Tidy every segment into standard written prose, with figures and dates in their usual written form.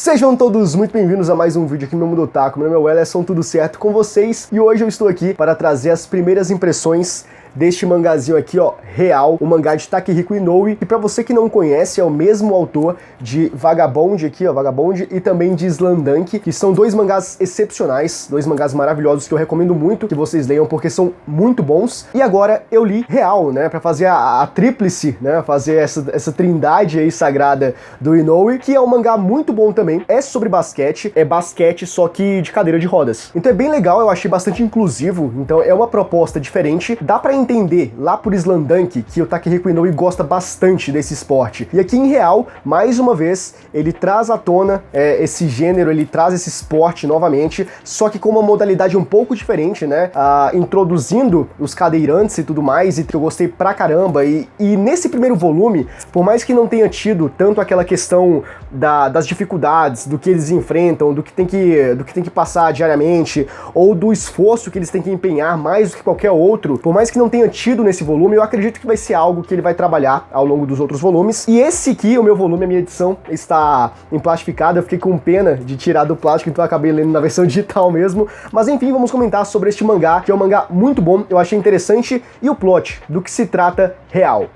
Sejam todos muito bem-vindos a mais um vídeo aqui no Mundo Otaku. Meu nome é Wellerson, tudo certo com vocês? E hoje eu estou aqui para trazer as primeiras impressões deste mangazinho aqui, ó, Real, o mangá de Takehiko Inoue, que pra você que não conhece, é o mesmo autor de Vagabond aqui, ó, Vagabond, e também de Slamdunk, que são dois mangás excepcionais, dois mangás maravilhosos que eu recomendo muito que vocês leiam, porque são muito bons. E agora eu li Real, né, pra fazer a tríplice, né, fazer essa trindade aí sagrada do Inoue, que é um mangá muito bom também, é sobre basquete, é basquete só que de cadeira de rodas. Então é bem legal, eu achei bastante inclusivo, então é uma proposta diferente, dá pra entender lá por Slamdunk que o Takehiko Inoue gosta bastante desse esporte. E aqui em Real, mais uma vez, ele traz à tona esse gênero, ele traz esse esporte novamente, só que com uma modalidade um pouco diferente, né? Introduzindo os cadeirantes e tudo mais, e que eu gostei pra caramba. E nesse primeiro volume, por mais que não tenha tido tanto aquela questão das dificuldades, do que eles enfrentam, do que tem que passar diariamente, ou do esforço que eles têm que empenhar mais do que qualquer outro, por mais que não tenha tido nesse volume, eu acredito que vai ser algo que ele vai trabalhar ao longo dos outros volumes. E esse aqui, o meu volume, a minha edição, está emplastificada, eu fiquei com pena de tirar do plástico, então eu acabei lendo na versão digital mesmo. Mas enfim, vamos comentar sobre este mangá, que é um mangá muito bom, eu achei interessante, e o plot, do que se trata Real.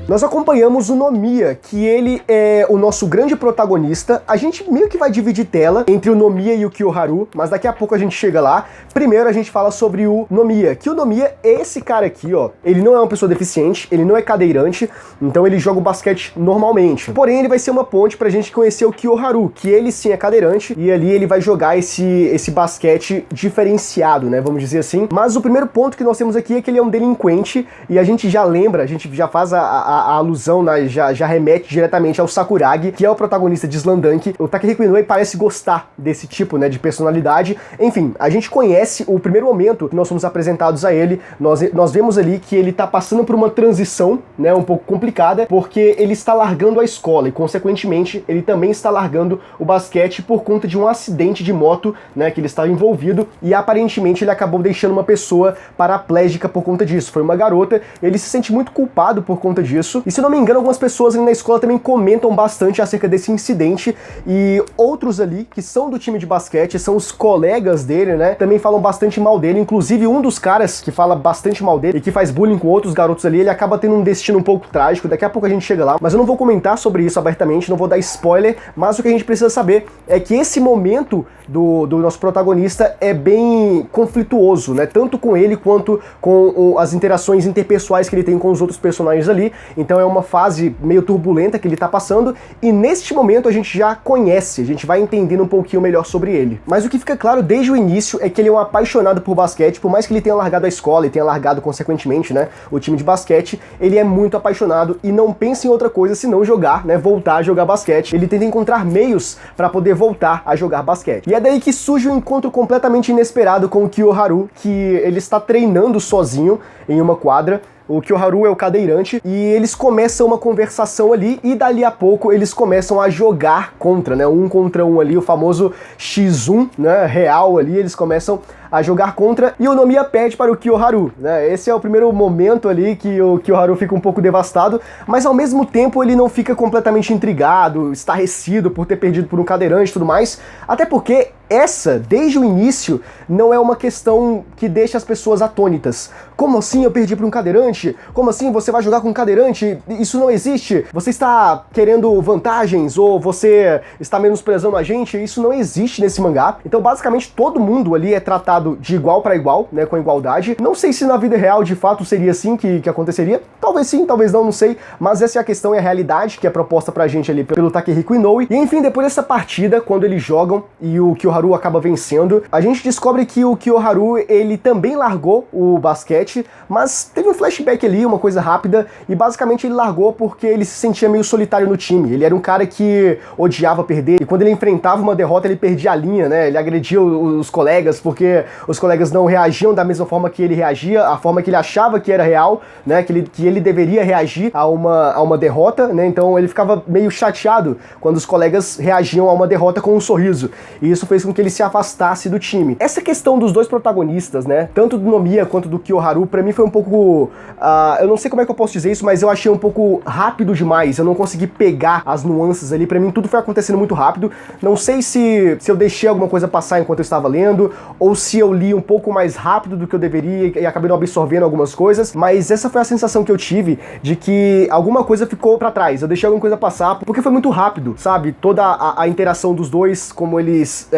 Nós acompanhamos o Nomiya, que ele é o nosso grande protagonista. A gente meio que vai dividir tela entre o Nomiya e o Kiyoharu, mas daqui a pouco a gente chega lá. Primeiro a gente fala sobre o Nomiya, que o Nomiya é esse cara aqui, ó. Ele não é uma pessoa deficiente, ele não é cadeirante, então ele joga o basquete normalmente. Porém, ele vai ser uma ponte pra gente conhecer o Kiyoharu, que ele sim é cadeirante, e ali ele vai jogar esse basquete diferenciado, né, vamos dizer assim. Mas o primeiro ponto que nós temos aqui é que ele é um delinquente, e a gente já lembra, a gente já faz a alusão, né, já remete diretamente ao Sakuragi, que é o protagonista de Slamdunk. O Takehiko Inoue parece gostar desse tipo, né, de personalidade. Enfim, a gente conhece o primeiro momento que nós somos apresentados a ele, nós vemos ali que ele tá passando por uma transição, né, um pouco complicada, porque ele está largando a escola e, consequentemente, ele também está largando o basquete por conta de um acidente de moto, né, que ele estava envolvido, e aparentemente ele acabou deixando uma pessoa paraplégica por conta disso. Foi uma garota, ele se sente muito culpado por conta disso. E se eu não me engano, algumas pessoas ali na escola também comentam bastante acerca desse incidente, e outros ali que são do time de basquete, são os colegas dele, né, também falam bastante mal dele. Inclusive um dos caras que fala bastante mal dele e que faz bullying com outros garotos ali, ele acaba tendo um destino um pouco trágico. Daqui a pouco a gente chega lá, mas eu não vou comentar sobre isso abertamente, não vou dar spoiler, mas o que a gente precisa saber é que esse momento do nosso protagonista é bem conflituoso, né, tanto com ele quanto com as interações interpessoais que ele tem com os outros personagens ali. Então é uma fase meio turbulenta que ele tá passando, e neste momento a gente já conhece, a gente vai entendendo um pouquinho melhor sobre ele. Mas o que fica claro desde o início é que ele é um apaixonado por basquete, por mais que ele tenha largado a escola e tenha largado consequentemente, né, o time de basquete, ele é muito apaixonado e não pensa em outra coisa senão jogar, né, voltar a jogar basquete. Ele tenta encontrar meios para poder voltar a jogar basquete. E é daí que surge um encontro completamente inesperado com o Kiyoharu, que ele está treinando sozinho em uma quadra. O Kiyoharu é o cadeirante, e eles começam uma conversação ali, e dali a pouco eles começam a jogar contra, né, um contra um ali, o famoso X1, né, real ali, eles começam a jogar contra, e o Nomiya pede para o Kiyoharu, né, esse é o primeiro momento ali que o Kiyoharu fica um pouco devastado, mas ao mesmo tempo ele não fica completamente intrigado, estarrecido por ter perdido por um cadeirante e tudo mais, até porque essa, desde o início, não é uma questão que deixa as pessoas atônitas. Como assim eu perdi por um cadeirante? Como assim você vai jogar com um cadeirante? Isso não existe. Você está querendo vantagens, ou você está menosprezando a gente? Isso não existe nesse mangá. Então basicamente todo mundo ali é tratado de igual para igual, né, com igualdade. Não sei se na vida real de fato seria assim que aconteceria. Talvez sim, talvez não sei. Mas essa é a questão e a realidade que é proposta pra gente ali pelo Takehiko Inoue. E enfim, depois dessa partida, quando eles jogam e o Kiyoharu acaba vencendo, a gente descobre que o Kiyoharu, ele também largou o basquete, mas teve um flashback ali, uma coisa rápida, e basicamente ele largou porque ele se sentia meio solitário no time. Ele era um cara que odiava perder, e quando ele enfrentava uma derrota, ele perdia a linha, né? Ele agredia os colegas porque os colegas não reagiam da mesma forma que ele reagia, a forma que ele achava que era real, né, que ele deveria reagir a uma derrota, né, então ele ficava meio chateado quando os colegas reagiam a uma derrota com um sorriso, e isso fez com que ele se afastasse do time. Essa questão dos dois protagonistas, né, tanto do Nomiya quanto do Kiyoharu, pra mim foi um pouco, eu não sei como é que eu posso dizer isso, mas eu achei um pouco rápido demais, eu não consegui pegar as nuances ali, pra mim tudo foi acontecendo muito rápido, não sei se eu deixei alguma coisa passar enquanto eu estava lendo, ou se eu li um pouco mais rápido do que eu deveria e acabei não absorvendo algumas coisas, mas essa foi a sensação que eu tive de que alguma coisa ficou pra trás, eu deixei alguma coisa passar, porque foi muito rápido, sabe? Toda a interação dos dois, como eles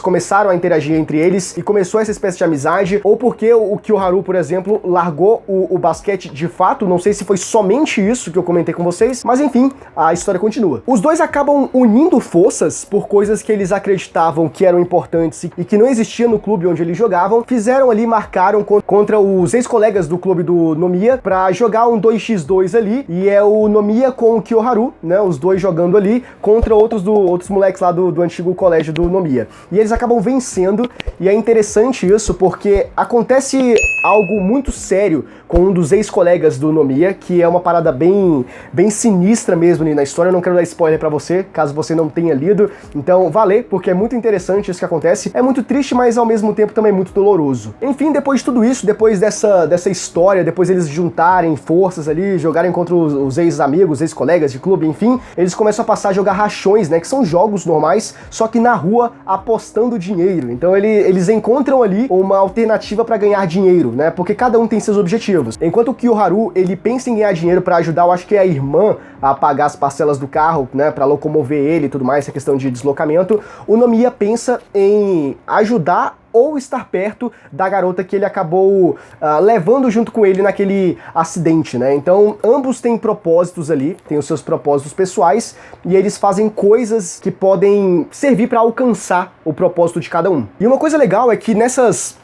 começaram a interagir entre eles, e começou essa espécie de amizade, ou porque o Kiyoharu, por exemplo, largou o basquete de fato, não sei se foi somente isso que eu comentei com vocês, mas enfim, a história continua. Os dois acabam unindo forças por coisas que eles acreditavam que eram importantes e que não existiam no clube onde eles jogavam, fizeram ali, marcaram contra os ex-colegas do clube do Nomiya pra jogar um 2x2 ali, e é o Nomiya com o Kiyoharu, né, os dois jogando ali contra outros moleques lá do antigo colégio do Nomiya. E eles acabam vencendo, e é interessante isso porque acontece algo muito sério com um dos ex-colegas do Nomiya, que é uma parada bem sinistra mesmo ali na história. Eu não quero dar spoiler pra você, caso você não tenha lido, então vá ler, porque é muito interessante isso que acontece. É muito triste, mas ao mesmo tempo também muito doloroso. Enfim, depois de tudo isso, depois dessa história, depois eles juntarem forças ali, jogarem contra os ex-amigos, ex-colegas de clube, enfim, eles começam a passar a jogar rachões, né, que são jogos normais, só que na rua apostando dinheiro. Então eles encontram ali uma alternativa pra ganhar dinheiro, né, porque cada um tem seus objetivos. Enquanto o Kiyoharu, ele pensa em ganhar dinheiro pra ajudar, eu acho que é a irmã a pagar as parcelas do carro, né, pra locomover ele e tudo mais, essa questão de deslocamento, o Nomiya pensa em ajudar ou estar perto da garota que ele acabou levando junto com ele naquele acidente, né? Então, ambos têm propósitos ali, têm os seus propósitos pessoais, e eles fazem coisas que podem servir para alcançar o propósito de cada um. E uma coisa legal é que nessas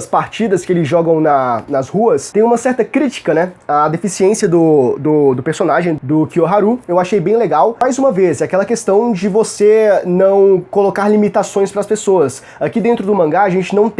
partidas que eles jogam nas ruas, tem uma certa crítica, né? A deficiência do personagem, do Kiyoharu, eu achei bem legal. Mais uma vez, é aquela questão de você não colocar limitações para as pessoas. Aqui dentro do mangá, a gente não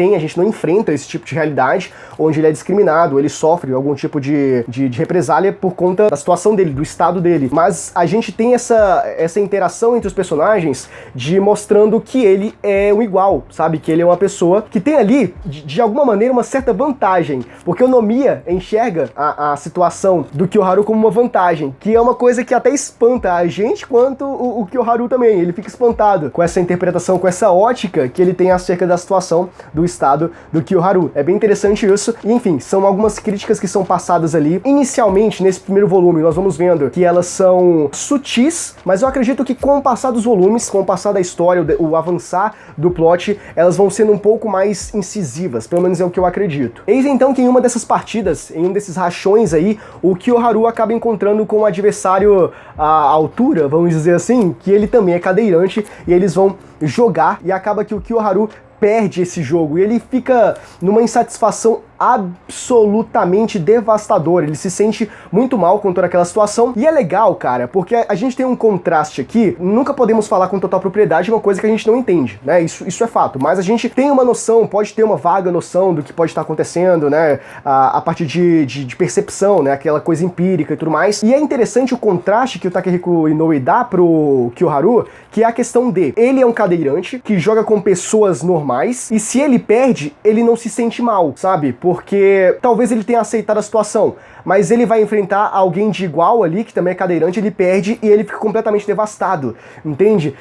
enfrenta esse tipo de realidade, onde ele é discriminado, ele sofre algum tipo de represália por conta da situação dele, do estado dele. Mas a gente tem essa interação entre os personagens de mostrando que ele é um igual, sabe? Que ele é uma pessoa que tem ali, de alguma maneira, uma certa vantagem, porque o Nomiya enxerga a situação do Kiyoharu como uma vantagem, que é uma coisa que até espanta a gente, quanto o Kiyoharu também. Ele fica espantado com essa interpretação, com essa ótica que ele tem acerca da situação do estado do Kiyoharu. É bem interessante isso. E, enfim, são algumas críticas que são passadas ali. Inicialmente, nesse primeiro volume, nós vamos vendo que elas são sutis, mas eu acredito que com o passar dos volumes, com o passar da história, o avançar do plot, elas vão sendo um pouco mais incisivas, pelo menos é o que eu acredito. Eis então que em uma dessas partidas, em um desses rachões aí, o Kiyoharu acaba encontrando com um adversário à altura, vamos dizer assim, que ele também é cadeirante, e eles vão jogar, e acaba que o Kiyoharu perde esse jogo, e ele fica numa insatisfação absolutamente devastador. Ele se sente muito mal com toda aquela situação, e é legal, cara, porque a gente tem um contraste aqui. Nunca podemos falar com total propriedade uma coisa que a gente não entende, né? Isso é fato, mas a gente tem uma noção, pode ter uma vaga noção do que pode estar acontecendo, né? A partir de percepção, né? Aquela coisa empírica e tudo mais. E é interessante o contraste que o Takehiko Inoue dá pro Kiyoharu, que é a questão de ele é um cadeirante que joga com pessoas normais, e se ele perde, ele não se sente mal, sabe? Porque talvez ele tenha aceitado a situação, mas ele vai enfrentar alguém de igual ali, que também é cadeirante, ele perde e ele fica completamente devastado, entende?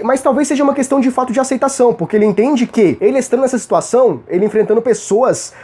Mas talvez seja uma questão de fato de aceitação, porque ele entende que ele estando nessa situação, ele enfrentando pessoas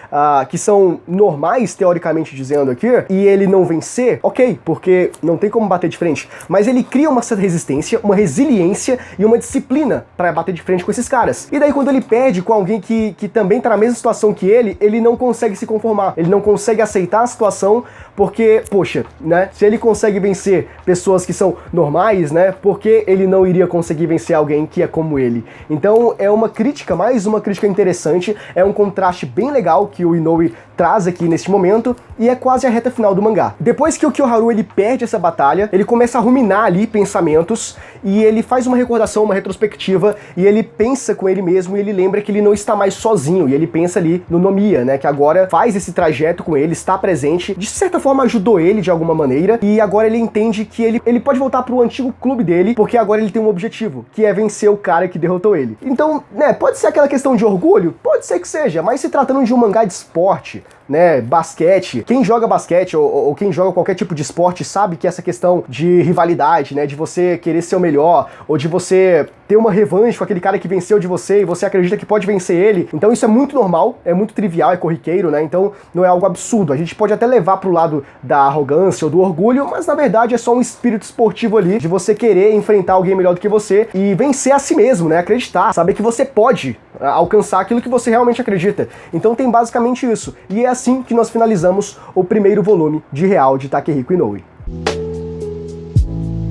que são normais, teoricamente dizendo aqui, e ele não vencer, ok, porque não tem como bater de frente, mas ele cria uma certa resistência, uma resiliência e uma disciplina pra bater de frente com esses caras. E daí quando ele perde com alguém que também tá na mesma situação que ele não consegue consegue se conformar, ele não consegue aceitar a situação, porque, poxa, né, se ele consegue vencer pessoas que são normais, né, por que ele não iria conseguir vencer alguém que é como ele? Então é uma crítica, mais uma crítica interessante, é um contraste bem legal que o Inoue traz aqui neste momento, e é quase a reta final do mangá. Depois que o Kyoharu ele perde essa batalha, ele começa a ruminar ali pensamentos, e ele faz uma recordação, uma retrospectiva, e ele pensa com ele mesmo, e ele lembra que ele não está mais sozinho, e ele pensa ali no Nomiya, né, que agora faz esse trajeto com ele, está presente, de certa forma ajudou ele de alguma maneira, e agora ele entende que ele pode voltar pro antigo clube dele, porque agora ele tem um objetivo, que é vencer o cara que derrotou ele. Então, né, pode ser aquela questão de orgulho? Pode ser que seja, mas se tratando de um mangá de esporte, né, basquete, quem joga basquete ou quem joga qualquer tipo de esporte sabe que essa questão de rivalidade, né, de você querer ser o melhor, ou de você ter uma revanche com aquele cara que venceu de você e você acredita que pode vencer ele, então isso é muito normal, é muito trivial, é corriqueiro, né, então não é algo absurdo. A gente pode até levar pro lado da arrogância ou do orgulho, mas na verdade é só um espírito esportivo ali, de você querer enfrentar alguém melhor do que você e vencer a si mesmo, né, acreditar, saber que você pode alcançar aquilo que você realmente acredita. Então tem basicamente isso, e é assim que nós finalizamos o primeiro volume de Real de Takehiko Inoue.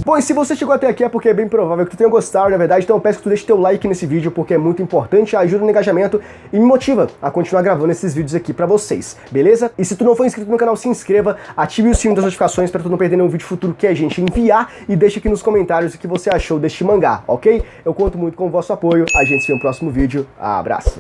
Bom, e se você chegou até aqui é porque é bem provável que tu tenha gostado, na verdade, então eu peço que tu deixe teu like nesse vídeo, porque é muito importante, ajuda no engajamento e me motiva a continuar gravando esses vídeos aqui pra vocês, beleza? E se tu não for inscrito no canal, se inscreva, ative o sininho das notificações pra tu não perder nenhum vídeo futuro que a gente enviar, e deixa aqui nos comentários o que você achou deste mangá, ok? Eu conto muito com o vosso apoio, a gente se vê no próximo vídeo, abraço!